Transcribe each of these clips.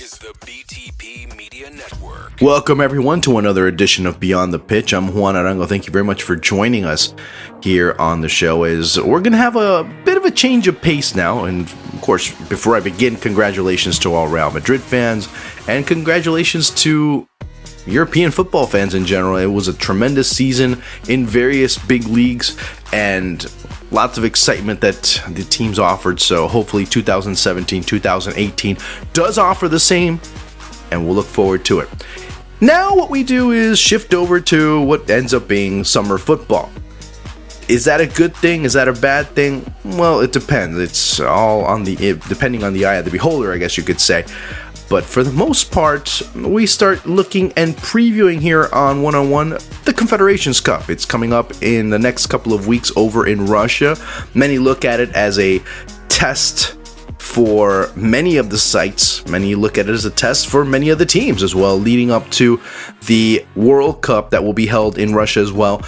is the BTP Media Network. Welcome everyone to another edition of Beyond the Pitch. I'm Juan Arango. Thank you very much for joining us here on the show. As we're going to have a bit of a change of pace now. And of course, before I begin, congratulations to all Real Madrid fans and congratulations to European football fans in general. It was a tremendous season in various big leagues and lots of excitement that the teams offered. So hopefully 2017, 2018 does offer the same, and we'll look forward to it. Now what we do is shift over to what ends up being summer football. Is that a good thing? Is that a bad thing? Well, it depends. It's all on depending on the eye of the beholder, I guess you could say. But for the most part, we start looking and previewing here on 101 the Confederations Cup. It's coming up in the next couple of weeks over in Russia. Many look at it as a test for many of the sites. Many look at it as a test for many of the teams as well, leading up to the World Cup that will be held in Russia as well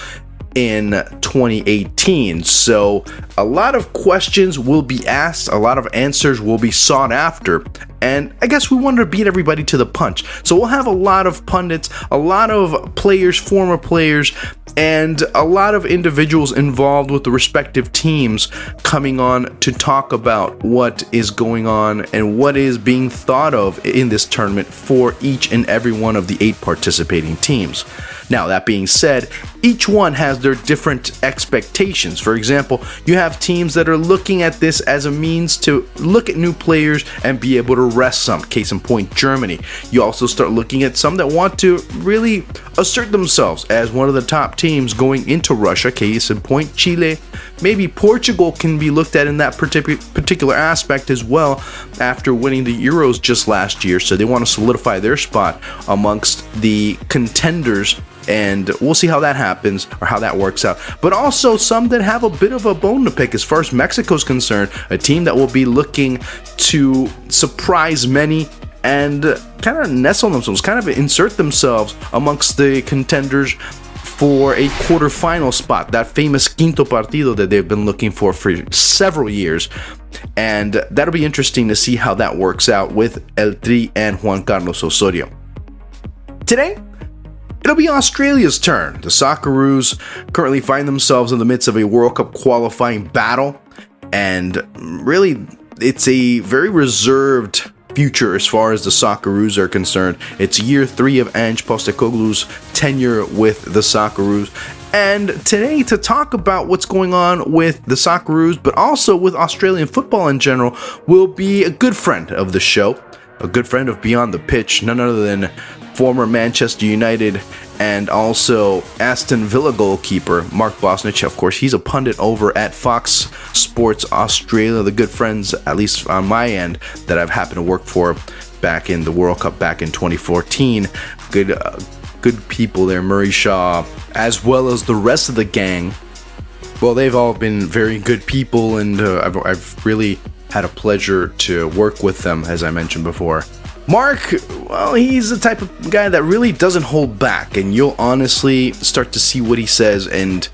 in 2018. So a lot of questions will be asked, a lot of answers will be sought after, and I guess we wanted to beat everybody to the punch. So we'll have a lot of pundits, a lot of players, former players, and a lot of individuals involved with the respective teams coming on to talk about what is going on and what is being thought of in this tournament for each and every one of the 8 participating teams. Now, that being said, each one has their different expectations. For example, you have teams that are looking at this as a means to look at new players and be able to rest some. Case in point, Germany. You also start looking at some that want to really assert themselves as one of the top teams going into Russia. Case in point, Chile. Maybe Portugal can be looked at in that particular aspect as well after winning the Euros just last year. So they want to solidify their spot amongst the contenders. And we'll see how that happens or how that works out. But also some that have a bit of a bone to pick as far as Mexico's concerned. A team that will be looking to surprise many and kind of nestle themselves, kind of insert themselves amongst the contenders for a quarterfinal spot. That famous quinto partido that they've been looking for several years. And that'll be interesting to see how that works out with El Tri and Juan Carlos Osorio. Today, it'll be Australia's turn. The Socceroos currently find themselves in the midst of a World Cup qualifying battle, and really, it's a very reserved future as far as the Socceroos are concerned. It's year 3 of Ange Postecoglou's tenure with the Socceroos. And today, to talk about what's going on with the Socceroos, but also with Australian football in general, will be a good friend of the show, a good friend of Beyond the Pitch, none other than former Manchester United and also Aston Villa goalkeeper Mark Bosnich. Of course, he's a pundit over at Fox Sports Australia, the good friends, at least on my end, that I've happened to work for back in the World Cup back in 2014. Good people there, Murray Shaw, as well as the rest of the gang. Well, they've all been very good people, and I've really had a pleasure to work with them, as I mentioned before. Mark, well, he's the type of guy that really doesn't hold back, and you'll honestly start to see what he says and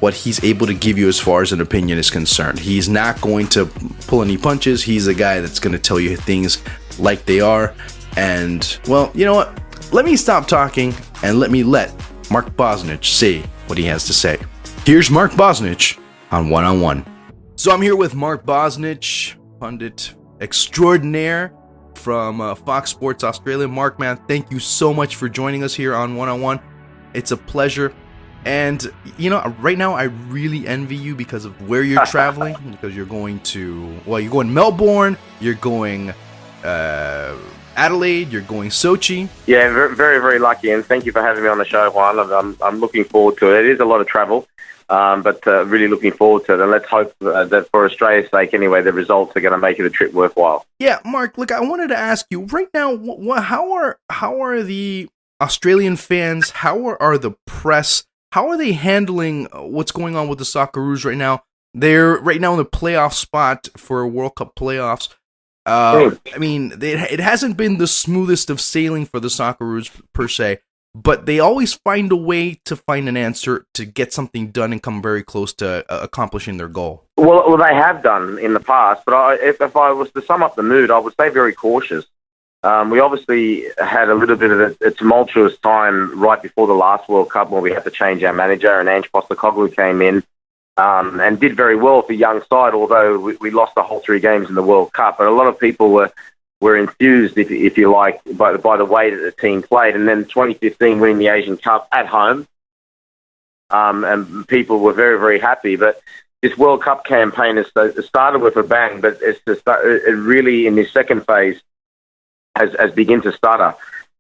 what he's able to give you as far as an opinion is concerned. He's not going to pull any punches. He's a guy that's going to tell you things like they are. And, well, you know what? Let me stop talking and let Mark Bosnich say what he has to say. Here's Mark Bosnich on 1-on-1. So I'm here with Mark Bosnich, pundit extraordinaire from Fox Sports Australia. Mark, man, thank you so much for joining us here on 1-on-1. It's a pleasure. And, you know, right now I really envy you because of where you're traveling. Because you're going Melbourne, you're going Adelaide, you're going Sochi. Yeah, very, very lucky. And thank you for having me on the show, Juan. I'm looking forward to it. It is a lot of travel. But really looking forward to it. And let's hope that for Australia's sake, anyway, the results are going to make it a trip worthwhile. Yeah, Mark, look, I wanted to ask you right now, how are the Australian fans, how are the press, how are they handling what's going on with the Socceroos right now? They're right now in the playoff spot for World Cup playoffs. I mean, it hasn't been the smoothest of sailing for the Socceroos per se, but they always find a way to find an answer to get something done and come very close to accomplishing their goal. Well, they have done in the past, but if I was to sum up the mood, I would say very cautious. We obviously had a little bit of a tumultuous time right before the last World Cup where we had to change our manager, and Ange Postecoglou came in and did very well for young side, although we lost the whole 3 games in the World Cup. But a lot of people were enthused, if you like, by the way that the team played. And then 2015 winning the Asian Cup at home, and people were very, very happy. But this World Cup campaign has started with a bang, but it really, in this second phase, has begun to stutter.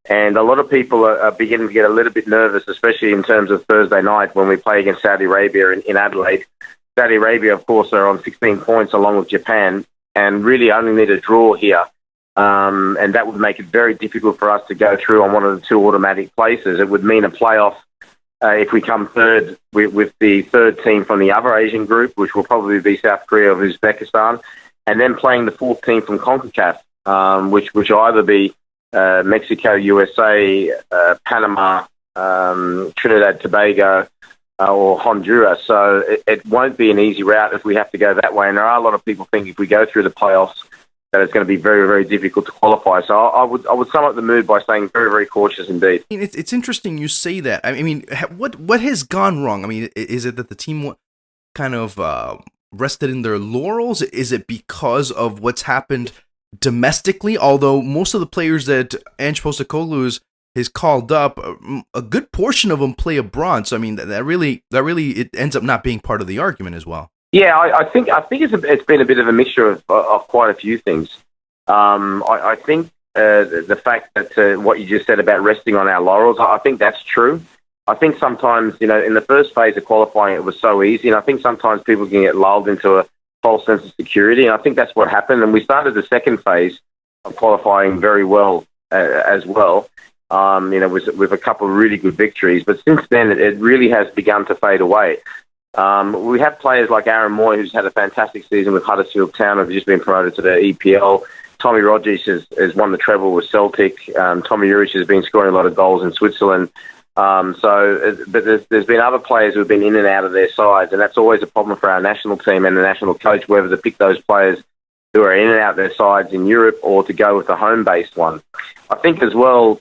And a lot of people are beginning to get a little bit nervous, especially in terms of Thursday night when we play against Saudi Arabia in Adelaide. Saudi Arabia, of course, are on 16 points along with Japan and really only need a draw here. And that would make it very difficult for us to go through on one of the 2 automatic places. It would mean a playoff if we come third with the third team from the other Asian group, which will probably be South Korea or Uzbekistan, and then playing the 4th team from CONCACAF, which will either be Mexico, USA, Panama, Trinidad, Tobago, or Honduras. So it won't be an easy route if we have to go that way. And there are a lot of people think if we go through the playoffs that it's going to be very, very difficult to qualify. So I would sum up the mood by saying very, very cautious indeed. It's interesting you say that. I mean, what has gone wrong? I mean, is it that the team kind of rested in their laurels? Is it because of what's happened domestically? Although most of the players that Ange Postecoglou has called up, a good portion of them play abroad. So I mean, that really it ends up not being part of the argument as well. Yeah, I think it's been a bit of a mixture of quite a few things. I think the fact that what you just said about resting on our laurels, I think that's true. I think sometimes, in the first phase of qualifying, it was so easy, and I think sometimes people can get lulled into a false sense of security, and I think that's what happened. And we started the second phase of qualifying very well as well, with a couple of really good victories. But since then, it really has begun to fade away. We have players like Aaron Moy, who's had a fantastic season with Huddersfield Town, who've just been promoted to the EPL. Tommy Rogers has won the treble with Celtic. Tommy Juric has been scoring a lot of goals in Switzerland. But there's been other players who have been in and out of their sides, and that's always a problem for our national team and the national coach, whether to pick those players who are in and out of their sides in Europe or to go with the home-based one. I think as well,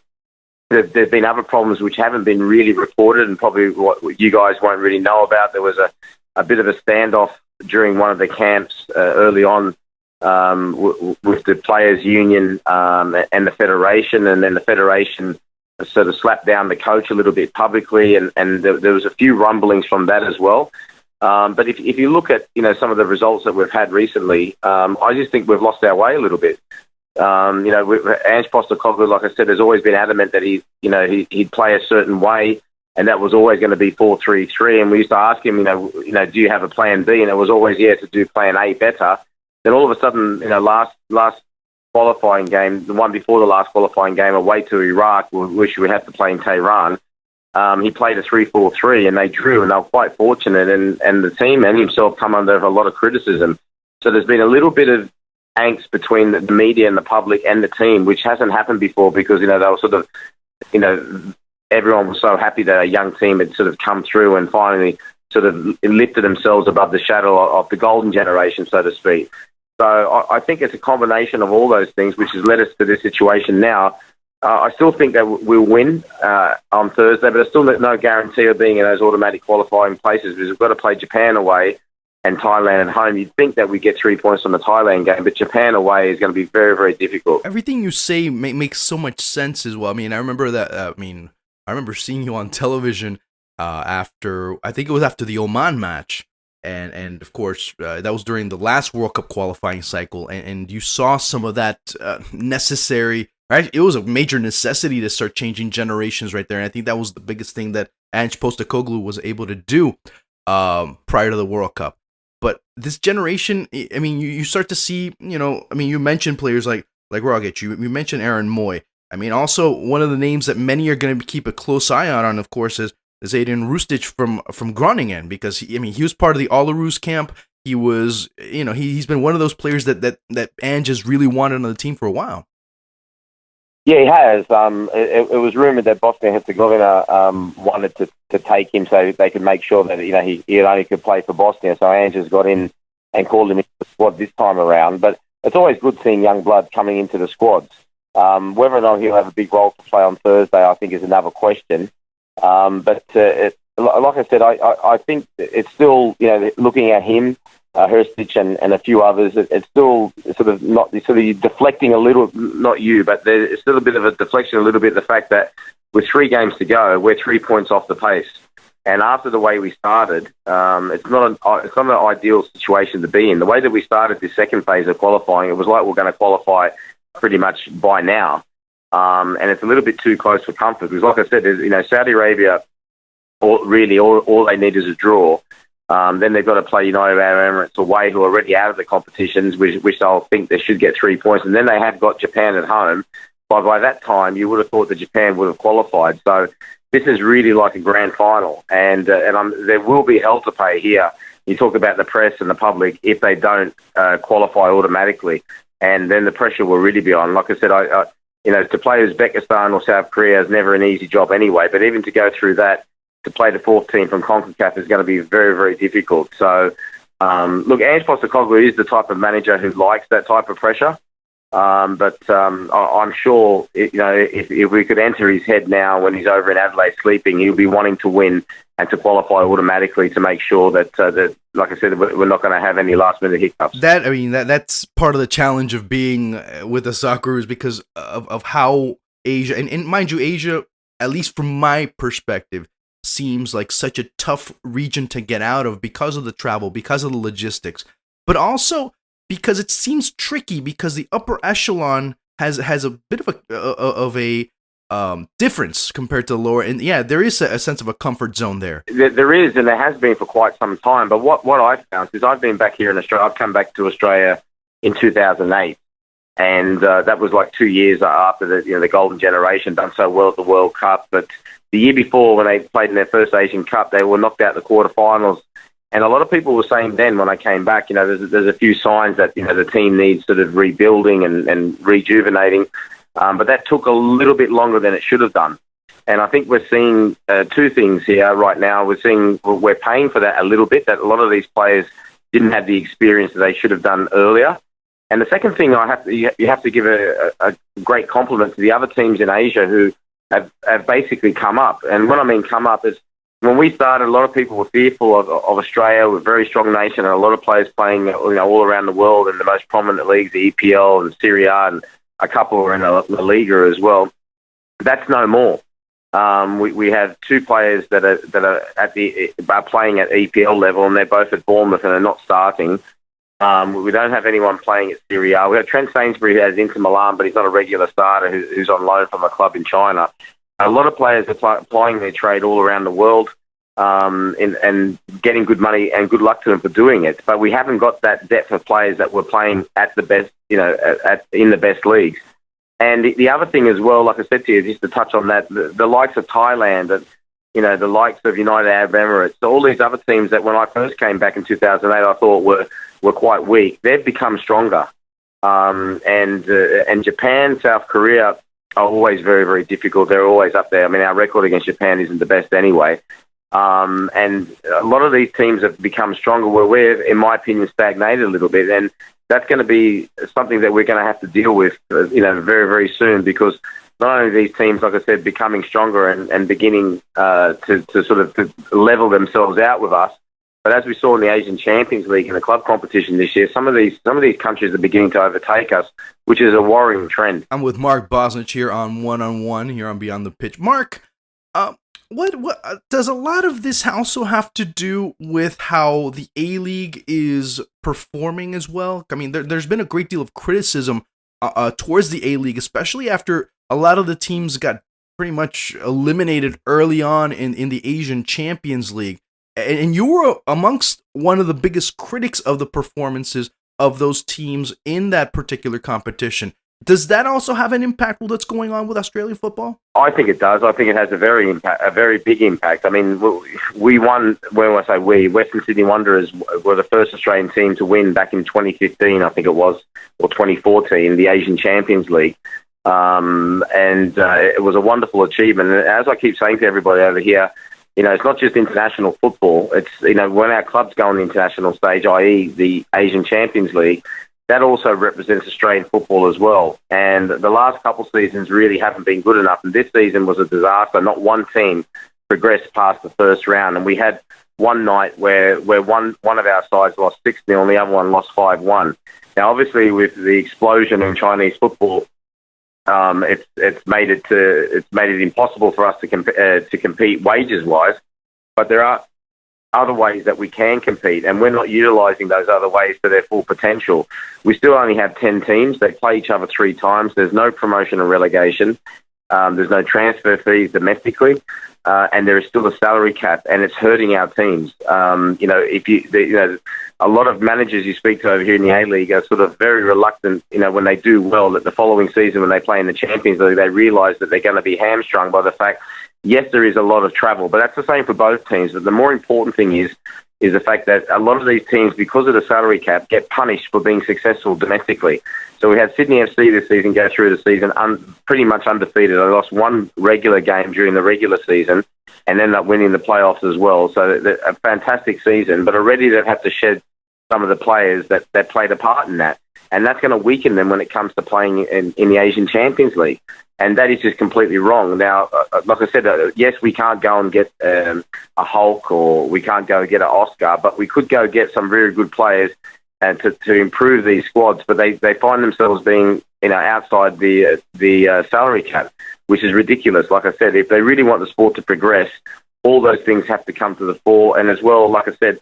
there's been other problems which haven't been really reported and probably what you guys won't really know about. There was a bit of a standoff during one of the camps early on with the players' union and the federation, and then the federation sort of slapped down the coach a little bit publicly, and there was a few rumblings from that as well. But if you look at some of the results that we've had recently, I just think we've lost our way a little bit. Ange Postecoglou, like I said, has always been adamant that he'd play a certain way, and that was always going to be 4-3-3. And we used to ask him, do you have a plan B? And it was always, to do plan A better. Then all of a sudden, last qualifying game, the one before the last qualifying game away to Iraq, which we had to play in Tehran, he played a 3-4-3, and they drew, and they were quite fortunate. And the team and himself come under a lot of criticism. So there's been a little bit of angst between the media and the public and the team, which hasn't happened before because, they were sort of, everyone was so happy that a young team had sort of come through and finally sort of lifted themselves above the shadow of the golden generation, so to speak. So I think it's a combination of all those things which has led us to this situation now. I still think that we'll win on Thursday, but there's still no guarantee of being in those automatic qualifying places because we've got to play Japan away and Thailand at home. You'd think that we get 3 points from the Thailand game, but Japan away is going to be very, very difficult. Everything you say makes so much sense as well. I mean, I remember that. I remember seeing you on television after the Oman match, and of course that was during the last World Cup qualifying cycle, and you saw some of that necessary. Right, it was a major necessity to start changing generations right there, and I think that was the biggest thing that Ange Postecoglou was able to do prior to the World Cup. But this generation, I mean, you start to see, you mentioned players like Rogic, you mentioned Aaron Moy. I mean, also one of the names that many are going to keep a close eye on, of course, is Aiden Rustic from Groningen, because he was part of the Socceroos camp. He was, he's been one of those players that Ange has really wanted on the team for a while. Yeah, he has. It was rumoured that Bosnia and Herzegovina wanted to take him so they could make sure that he only could play for Bosnia. So Ange has got in and called him into the squad this time around. But it's always good seeing young blood coming into the squads. Whether or not he'll have a big role to play on Thursday, I think, is another question. Like I said, I think it's still, looking at him, Herstich and a few others, it's still sort of deflecting a little, not you, but there's still a bit of a deflection, a little bit, the fact that with 3 games to go, we're 3 points off the pace. And after the way we started, it's not an ideal situation to be in. The way that we started this second phase of qualifying, it was like we're going to qualify pretty much by now. And it's a little bit too close for comfort. Because like I said, Saudi Arabia, all they need is a draw. Then they've got to play United Arab Emirates away, who are already out of the competitions, which they'll think they should get 3 points. And then they have got Japan at home. By that time, you would have thought that Japan would have qualified. So this is really like a grand final. And there will be hell to pay here. You talk about the press and the public if they don't qualify automatically. And then the pressure will really be on. Like I said, to play Uzbekistan or South Korea is never an easy job anyway. But even to go through that, to play the 4th team from CONCACAF is going to be very, very difficult. So, look, Ange Postecoglou is the type of manager who likes that type of pressure. But I'm sure, if we could enter his head now when he's over in Adelaide sleeping, he'll be wanting to win and to qualify automatically to make sure that like I said, we're not going to have any last-minute hiccups. That's part of the challenge of being with the Socceroos because of how Asia, and mind you, Asia, at least from my perspective, seems like such a tough region to get out of because of the travel, because of the logistics, but also because it seems tricky because the upper echelon has a bit of a difference compared to the lower. And yeah, there is a sense of a comfort zone there. There is, and there has been for quite some time. But what I've found is I've been back here in Australia. I've come back to Australia in 2008, and that was like 2 years after the golden generation done so well at the World Cup. But the year before, when they played in their first Asian Cup, they were knocked out in the quarterfinals. And a lot of people were saying then when I came back, there's a few signs that, the team needs sort of rebuilding and rejuvenating. But that took a little bit longer than it should have done. And I think we're seeing 2 things here right now. We're paying for that a little bit, that a lot of these players didn't have the experience that they should have done earlier. And the second thing, you have to give a great compliment to the other teams in Asia who have basically come up. And what I mean come up is, when we started, a lot of people were fearful of Australia. We're a very strong nation, and a lot of players playing, all around the world in the most prominent leagues, the EPL and Serie A, and a couple are in the Liga as well. That's no more. We have 2 players that are playing at EPL level, and they're both at Bournemouth and are not starting. We don't have anyone playing at Serie A. We have Trent Sainsbury who has Inter Milan, but he's not a regular starter who's on loan from a club in China. A lot of players are plying their trade all around the world and getting good money, and good luck to them for doing it. But we haven't got that depth of players that were playing at the best, in the best leagues. And the other thing as well, like I said to you, just to touch on that, the likes of Thailand and, the likes of United Arab Emirates, all these other teams that when I first came back in 2008, I thought were quite weak. They've become stronger. And Japan, South Korea are always very, very difficult. They're always up there. I mean, our record against Japan isn't the best anyway. And a lot of these teams have become stronger where we're, in my opinion, stagnated a little bit. And that's going to be something that we're going to have to deal with, very, very soon, because not only these teams, like I said, becoming stronger and beginning to sort of to level themselves out with us, but as we saw in the Asian Champions League in the club competition this year, some of these countries are beginning to overtake us, which is a worrying trend. I'm with Mark Bosnich here on One here on Beyond the Pitch. Mark, what does a lot of this also have to do with how the A-League is performing as well? I mean, there's been a great deal of criticism towards the A-League, especially after a lot of the teams got pretty much eliminated early on in the Asian Champions League. And you were amongst one of the biggest critics of the performances of those teams in that particular competition. Does that also have an impact with what's going on with Australian football? I think it does. I think it has a very big impact. I mean, we won, when I say we, Western Sydney Wanderers were the first Australian team to win back in 2015, I think it was, or 2014, the Asian Champions League. It was a wonderful achievement. And as I keep saying to everybody over here, it's not just international football. It's, when our clubs go on the international stage, i.e. the Asian Champions League, that also represents Australian football as well. And the last couple of seasons really haven't been good enough. And this season was a disaster. Not one team progressed past the first round. And we had one night where one of our sides lost 6-0 and the other one lost 5-1. Now, obviously, with the explosion in Chinese football, it's made it impossible for us to compete wages-wise. But there are other ways that we can compete, and we're not utilising those other ways to their full potential. We still only have 10 teams. They play each other 3 times. There's no promotion or relegation. There's no transfer fees domestically, and there is still a salary cap, and it's hurting our teams. A lot of managers you speak to over here in the A-League are sort of very reluctant, when they do well, that the following season when they play in the Champions League, they realise that they're going to be hamstrung by the fact, yes, there is a lot of travel, but that's the same for both teams. But the more important thing is the fact that a lot of these teams, because of the salary cap, get punished for being successful domestically. So we had Sydney FC this season go through the season pretty much undefeated. They lost one regular game during the regular season and ended up winning the playoffs as well. So a fantastic season, but already they've had to shed some of the players that played a part in that. And that's going to weaken them when it comes to playing in the Asian Champions League. And that is just completely wrong. Now, like I said, yes, we can't go and get a Hulk, or we can't go get an Oscar, but we could go get some very good players and to improve these squads. But they find themselves being outside the salary cap, which is ridiculous. Like I said, if they really want the sport to progress, all those things have to come to the fore. And as well, like I said,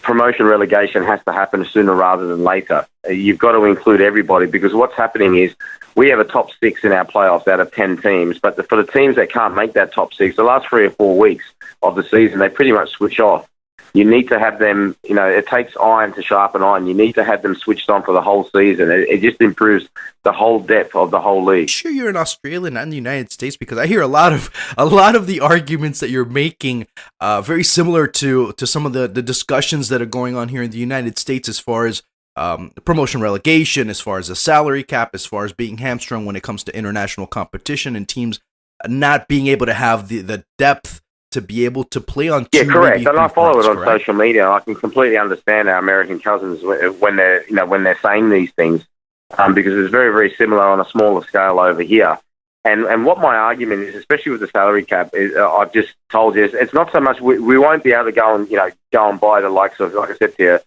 promotion relegation has to happen sooner rather than later. You've got to include everybody, because what's happening is we have a top 6 in our playoffs out of 10 teams, but for the teams that can't make that top 6, the last 3 or 4 weeks of the season, they pretty much switch off. You need to have them, it takes iron to sharpen iron. You need to have them switched on for the whole season. It just improves the whole depth of the whole league. Sure, you're in Australia and the United States, because I hear a lot of the arguments that you're making very similar to some of the discussions that are going on here in the United States, as far as promotion relegation, as far as the salary cap, as far as being hamstrung when it comes to international competition, and teams not being able to have the depth to be able to play on. Yeah, correct. And I follow it on social media. I can completely understand our American cousins when they're saying these things, because it's very, very similar on a smaller scale over here. And what my argument is, especially with the salary cap, is I've just told you, it's not so much we won't be able to go and buy the likes of, like I said to you,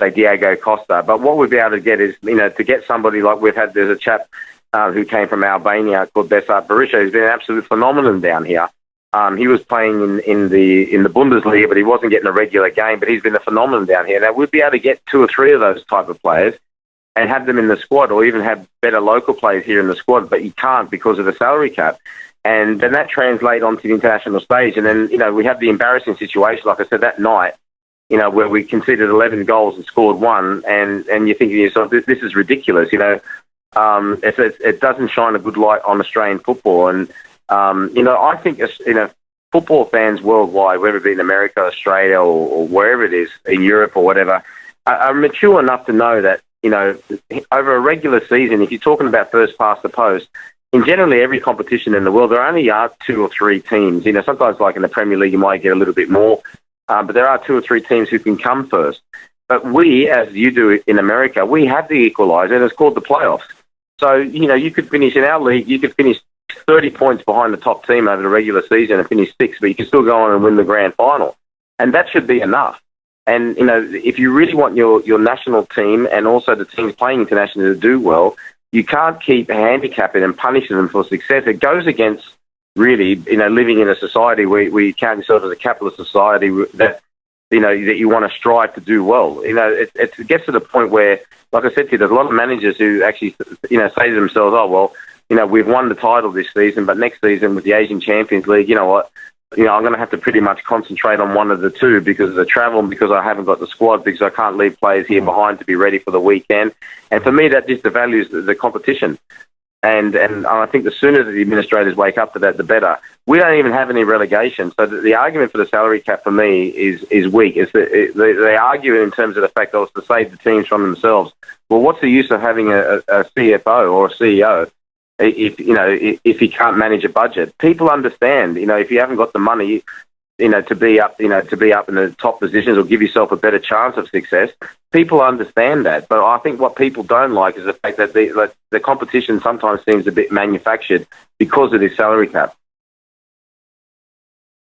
say Diego Costa. But what we'll be able to get is, to get somebody like there's a chap who came from Albania called Besart Berisha, who's been an absolute phenomenon down here. He was playing in the Bundesliga, but he wasn't getting a regular game, but he's been a phenomenon down here. Now, we'll be able to get 2 or 3 of those type of players and have them in the squad, or even have better local players here in the squad, but you can't because of the salary cap. And then that translates onto the international stage. And then, we have the embarrassing situation, like I said, that night, where we conceded 11 goals and scored 1, and you're thinking to yourself, this is ridiculous, it doesn't shine a good light on Australian football. And, I think, football fans worldwide, whether it be in America, Australia, or wherever it is, in Europe or whatever, are mature enough to know that, over a regular season, if you're talking about first past the post, in generally every competition in the world, there only are 2 or 3 teams. Sometimes like in the Premier League, you might get a little bit more, but there are 2 or 3 teams who can come first. But we, as you do in America, we have the equaliser, and it's called the playoffs. So, you could finish in our league, you could finish 30 points behind the top team over the regular season and finish 6th, but you can still go on and win the grand final. And that should be enough. And, if you really want your national team and also the teams playing internationally to do well, you can't keep handicapping and punishing them for success. It goes against, really, living in a society where you count yourself as a capitalist society that you want to strive to do well. It gets to the point where, like I said to you, there's a lot of managers who actually, say to themselves, oh, well, we've won the title this season, but next season with the Asian Champions League, you know what, I'm going to have to pretty much concentrate on one of the 2 because of the travel and because I haven't got the squad, because I can't leave players here behind to be ready for the weekend. And for me, that just devalues the competition. And I think the sooner that the administrators wake up to that, the better. We don't even have any relegation. So the argument for the salary cap for me is weak. They argue in terms of the fact that it's to save the teams from themselves. Well, what's the use of having a CFO or a CEO if you can't manage a budget? People understand, if you haven't got the money, to be up in the top positions or give yourself a better chance of success. People understand that, but I think what people don't like is the fact that the competition sometimes seems a bit manufactured because of this salary cap.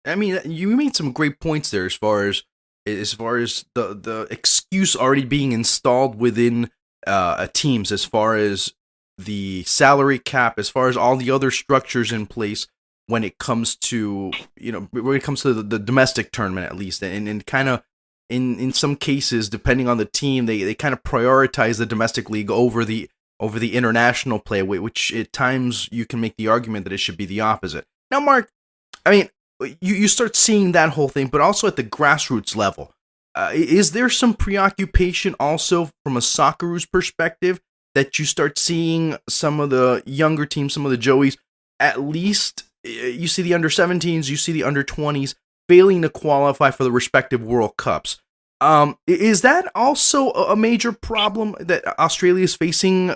I mean, you made some great points there as far as the excuse already being installed within teams, as far as the salary cap, as far as all the other structures in place when it comes to the domestic tournament, at least, and kind of in some cases, depending on the team, they kind of prioritize the domestic league over the international play, which at times you can make the argument that it should be the opposite. Now, Mark, I mean, you start seeing that whole thing, but also at the grassroots level. Is there some preoccupation also from a Socceroos perspective that you start seeing some of the younger teams, some of the Joeys, at least you see the under-17s, you see the under-20s failing to qualify for the respective World Cups? Is that also a major problem that Australia is facing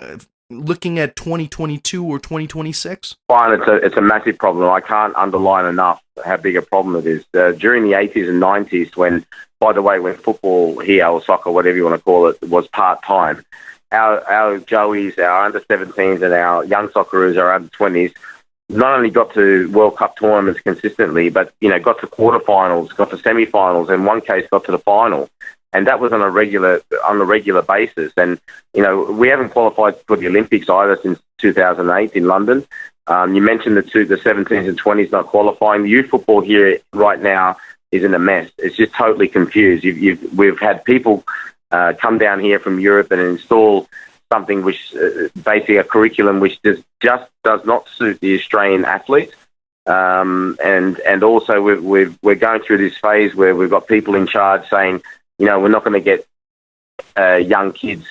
looking at 2022 or 2026? Fine, it's a massive problem. I can't underline enough how big a problem it is. During the 80s and 90s, when football here, or soccer, whatever you want to call it, was part-time, our Joeys, our under-17s and our young Socceroos, our under-20s, not only got to World Cup tournaments consistently, but got to quarterfinals, got to semi-finals, in one case got to the final, and that was on a regular basis. And we haven't qualified for the Olympics either since 2008 in London. You mentioned the 17s and 20s not qualifying. The youth football here right now is in a mess. It's just totally confused. We've had people come down here from Europe and install something which basically a curriculum which just does not suit the Australian athlete. And also we're going through this phase where we've got people in charge saying, we're not going to get young kids,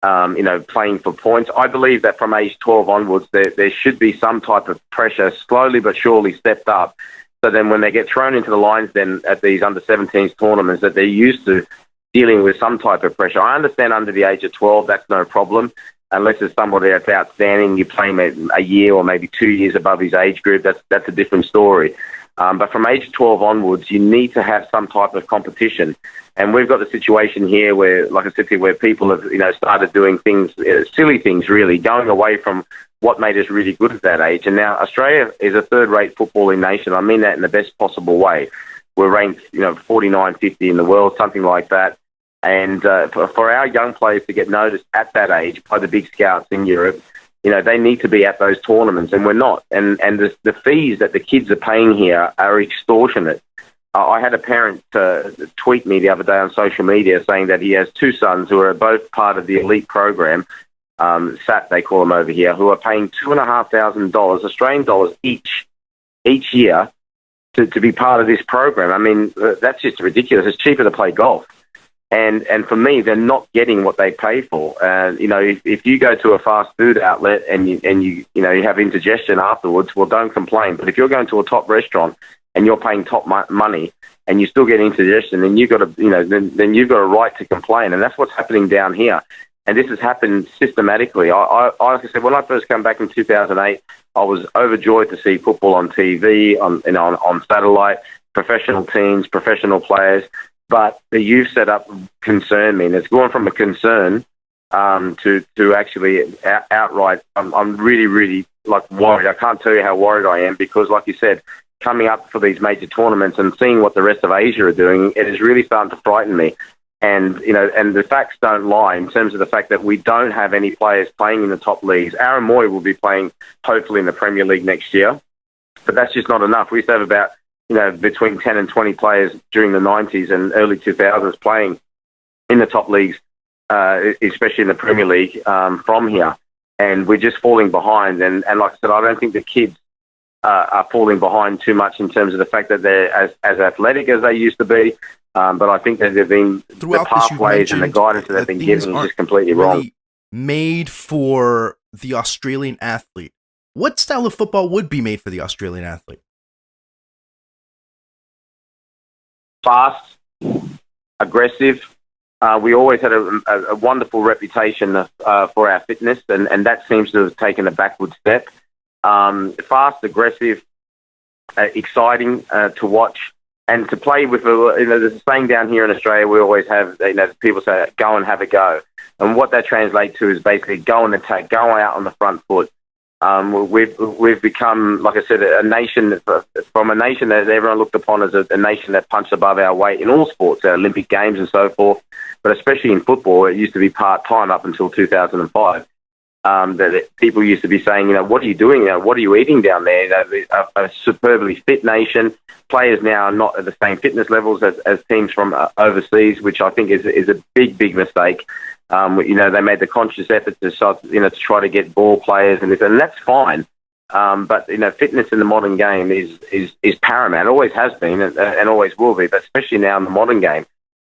playing for points. I believe that from age 12 onwards, there should be some type of pressure, slowly but surely stepped up. So then when they get thrown into the lines then at these under-17s tournaments, that they're used to dealing with some type of pressure. I understand under the age of 12, that's no problem. Unless it's somebody that's outstanding, you play him a year or maybe 2 years above his age group, that's a different story. But from age 12 onwards, you need to have some type of competition. And we've got the situation here where, like I said to you, where people have started doing things, silly things really, going away from what made us really good at that age. And now Australia is a third-rate footballing nation. I mean that in the best possible way. We're ranked, 49, 50 in the world, something like that. And for our young players to get noticed at that age by the big scouts in Europe, they need to be at those tournaments, and we're not. And the fees that the kids are paying here are extortionate. I had a parent tweet me the other day on social media saying that he has two sons who are both part of the elite program, SAT they call them over here, who are paying $2,500 Australian dollars each year to be part of this program. I mean, that's just ridiculous. It's cheaper to play golf. And for me, they're not getting what they pay for. If you go to a fast food outlet and you have indigestion afterwards, well, don't complain. But if you're going to a top restaurant and you're paying top money and you still get indigestion, then you've got a right to complain. And that's what's happening down here. And this has happened systematically. Like I said, when I first came back in 2008, I was overjoyed to see football on TV, on satellite, professional teams, professional players. But the youth setup concerned me, and it's gone from a concern to actually outright. I'm really, really worried. I can't tell you how worried I am because, like you said, coming up for these major tournaments and seeing what the rest of Asia are doing, it is really starting to frighten me. And and the facts don't lie in terms of the fact that we don't have any players playing in the top leagues. Aaron Moy will be playing hopefully in the Premier League next year, but that's just not enough. We used to have about between 10 and 20 players during the 90s and early 2000s playing in the top leagues, especially in the Premier League from here. And we're just falling behind. And like I said, I don't think the kids are falling behind too much in terms of the fact that they're as athletic as they used to be. But I think that they've been the pathways and the guidance that they've been given is just completely wrong. Made for the Australian athlete. What style of football would be made for the Australian athlete? Fast, aggressive. We always had a wonderful reputation for our fitness, and that seems to have taken a backward step. Fast, aggressive, exciting to watch, And to play with, there's a saying down here in Australia, we always have, people say, go and have a go. And what that translates to is basically go and attack, go out on the front foot. We've become, like I said, a nation, from a nation that everyone looked upon as a nation that punched above our weight in all sports, our Olympic Games and so forth. But especially in football, it used to be part-time up until 2005. That people used to be saying, what are you doing? What are you eating down there? A superbly fit nation. Players now are not at the same fitness levels as teams from overseas, which I think is a big mistake. They made the conscious effort to try to get ball players and that's fine. But fitness in the modern game is paramount. It always has been and always will be, but especially now in the modern game.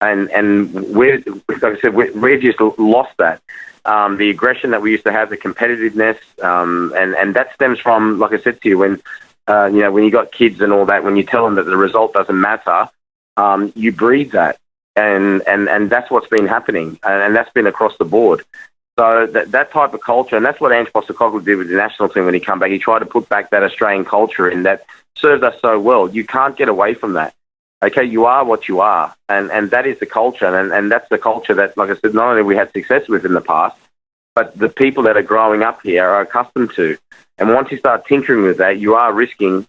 And we're, like I said, we've just lost that. The aggression that we used to have, the competitiveness, and that stems from, like I said to you, when you got kids and all that, when you tell them that the result doesn't matter, you breed that. And that's what's been happening, and that's been across the board. So that type of culture, and that's what Ange Postecoglou did with the national team when he came back. He tried to put back that Australian culture in that served us so well. You can't get away from that. Okay, you are what you are, and that is the culture, and that's the culture that, like I said, not only we had success with in the past, but the people that are growing up here are accustomed to. And once you start tinkering with that, you are risking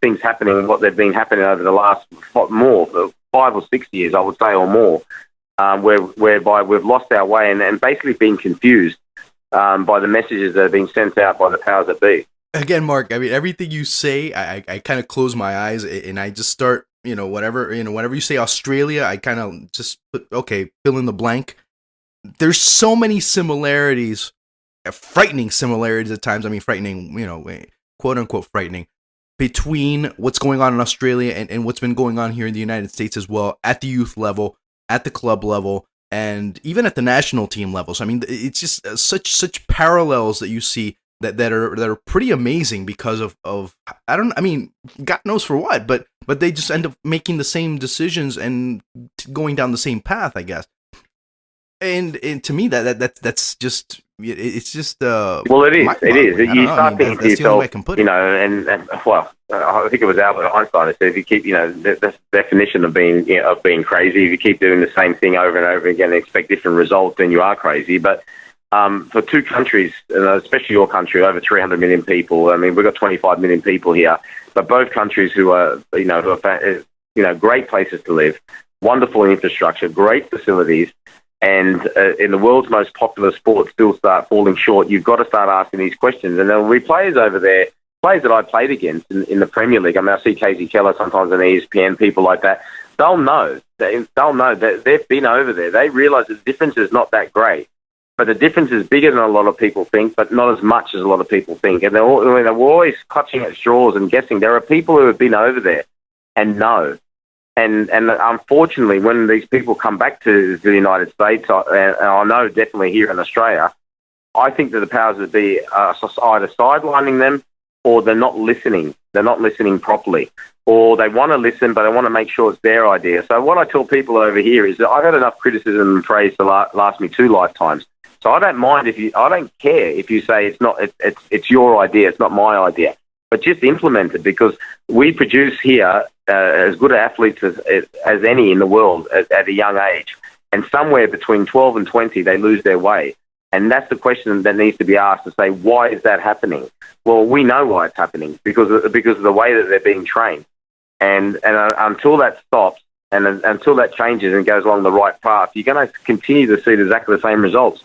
things happening, what they've been happening over the last 5 or 6 years, I would say, or more, whereby we've lost our way and basically been confused by the messages that are being sent out by the powers that be. Again, Mark, I mean, everything you say, I kind of close my eyes and I just start, whenever you say Australia, I kind of just put, okay, fill in the blank. There's so many similarities, frightening similarities at times. I mean, frightening, quote unquote frightening, between what's going on in Australia and what's been going on here in the United States as well, at the youth level, at the club level, and even at the national team level. So, I mean, it's just such parallels that you see that are pretty amazing because of God knows for what, but they just end up making the same decisions and going down the same path, I guess. And to me that's just it's just well, it is. You start thinking to yourself, I think it was Albert Einstein that said, if you keep, the definition of being crazy, if you keep doing the same thing over and over again and expect different results, then you are crazy. But for two countries, especially your country, over 300 million people. I mean, we've got 25 million people here, but both countries who are great places to live, wonderful infrastructure, great facilities. And in the world's most popular sport still start falling short, you've got to start asking these questions. And there'll be players over there, players that I played against in the Premier League. I mean, I see Casey Keller sometimes on ESPN, people like that. They'll know that they've been over there. They realise the difference is not that great. But the difference is bigger than a lot of people think, but not as much as a lot of people think. And we're always clutching at straws and guessing. There are people who have been over there and know. And unfortunately, when these people come back to the United States, and I know definitely here in Australia, I think that the powers that be are either sidelining them or they're not listening. They're not listening properly. Or they want to listen, but they want to make sure it's their idea. So what I tell people over here is that I've had enough criticism and praise to last me 2 lifetimes. So I don't mind I don't care if you say it's your idea, it's not my idea. But just implement it, because we produce here as good athletes as any in the world at a young age. And somewhere between 12 and 20, they lose their way. And that's the question that needs to be asked, to say, why is that happening? Well, we know why it's happening, because of the way that they're being trained. And until that stops, and until that changes and goes along the right path, you're going to continue to see exactly the same results.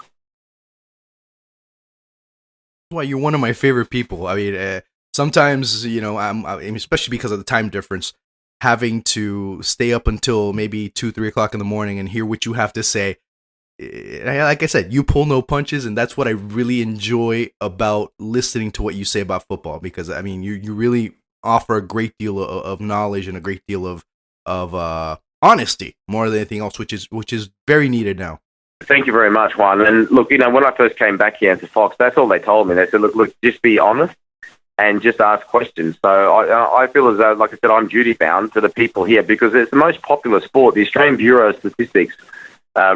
Why you're one of my favorite people. I mean, sometimes, I'm especially because of the time difference, having to stay up until maybe 2-3 o'clock in the morning and hear what you have to say. Like I said, you pull no punches, and that's what I really enjoy about listening to what you say about football, because I mean, you really offer a great deal of knowledge and a great deal of honesty, more than anything else, which is very needed now. Thank you very much, Juan. And look, when I first came back here to Fox, that's all they told me. They said, look, just be honest and just ask questions. So I feel as though, like I said, I'm duty-bound to the people here, because it's the most popular sport. The Australian Bureau of Statistics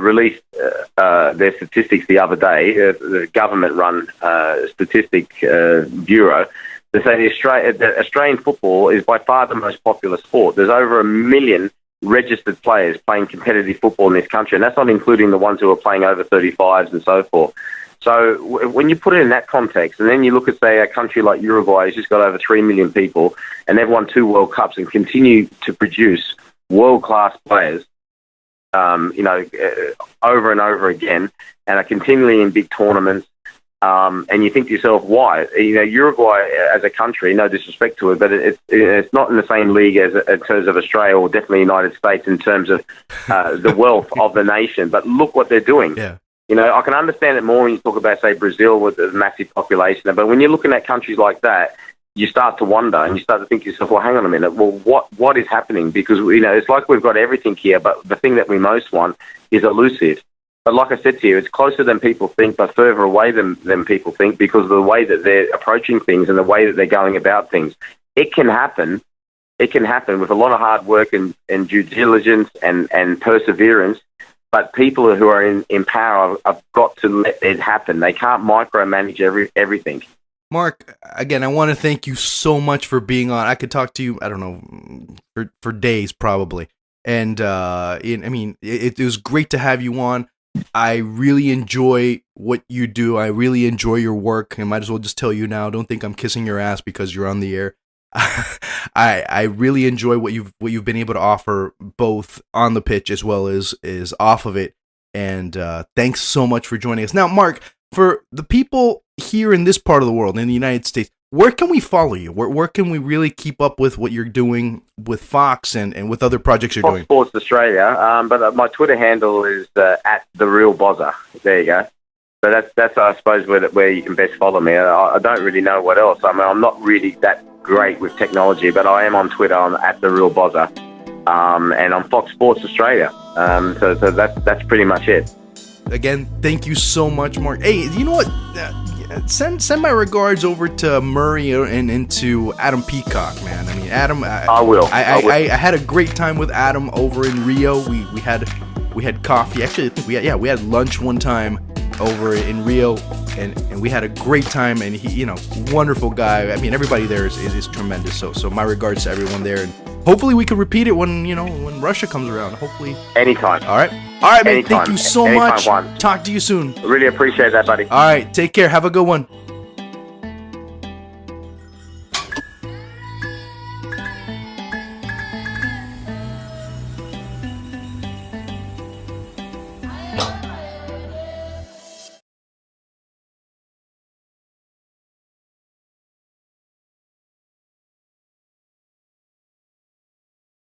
released their statistics the other day, the government-run statistic bureau, They say the Australian football is by far the most popular sport. There's over 1 million registered players playing competitive football in this country, and that's not including the ones who are playing over 35s and so forth. So when you put it in that context, and then you look at, say, a country like Uruguay, who's just got over 3 million people, and they've won 2 World Cups and continue to produce world-class players, over and over again, and are continually in big tournaments, and you think to yourself, why? Uruguay as a country, no disrespect to it, but it's not in the same league as in terms of Australia or definitely United States in terms of the wealth of the nation. But look what they're doing. Yeah. I can understand it more when you talk about, say, Brazil with a massive population. But when you're looking at countries like that, you start to wonder and you start to think to yourself, well, hang on a minute. Well, what is happening? Because, it's like we've got everything here, but the thing that we most want is elusive. But like I said to you, it's closer than people think, but further away than people think because of the way that they're approaching things and the way that they're going about things. It can happen. It can happen with a lot of hard work and due diligence and perseverance. But people who are in power have got to let it happen. They can't micromanage everything. Mark, again, I want to thank you so much for being on. I could talk to you, I don't know, for days probably. And, it was great to have you on. I really enjoy what you do. I really enjoy your work. I might as well just tell you now, don't think I'm kissing your ass because you're on the air. I really enjoy what you've been able to offer both on the pitch as well as off of it. And thanks so much for joining us. Now, Mark, for the people here in this part of the world, in the United States, where can we follow you? Where can we really keep up with what you're doing with Fox and with other projects you're doing? Sports Australia, but my Twitter handle is @TheRealBozza. There you go. So that's I suppose where you can best follow me. I don't really know what else. I mean, I'm not really that great with technology, but I am on Twitter on @TheRealBozza, and on Fox Sports Australia. So that's pretty much it. Again, thank you so much, Mark. Hey, you know what? Send my regards over to Murray and to Adam Peacock, man. I mean, Adam. I will. I had a great time with Adam over in Rio. We had coffee. Actually, I think we had lunch one time over in Rio, and we had a great time. And he, wonderful guy. I mean, everybody there is tremendous. So my regards to everyone there, and hopefully we could repeat it when Russia comes around. Hopefully, anytime. All right, man. Thank you so much. Juan. Talk to you soon. Really appreciate that, buddy. All right, take care. Have a good one.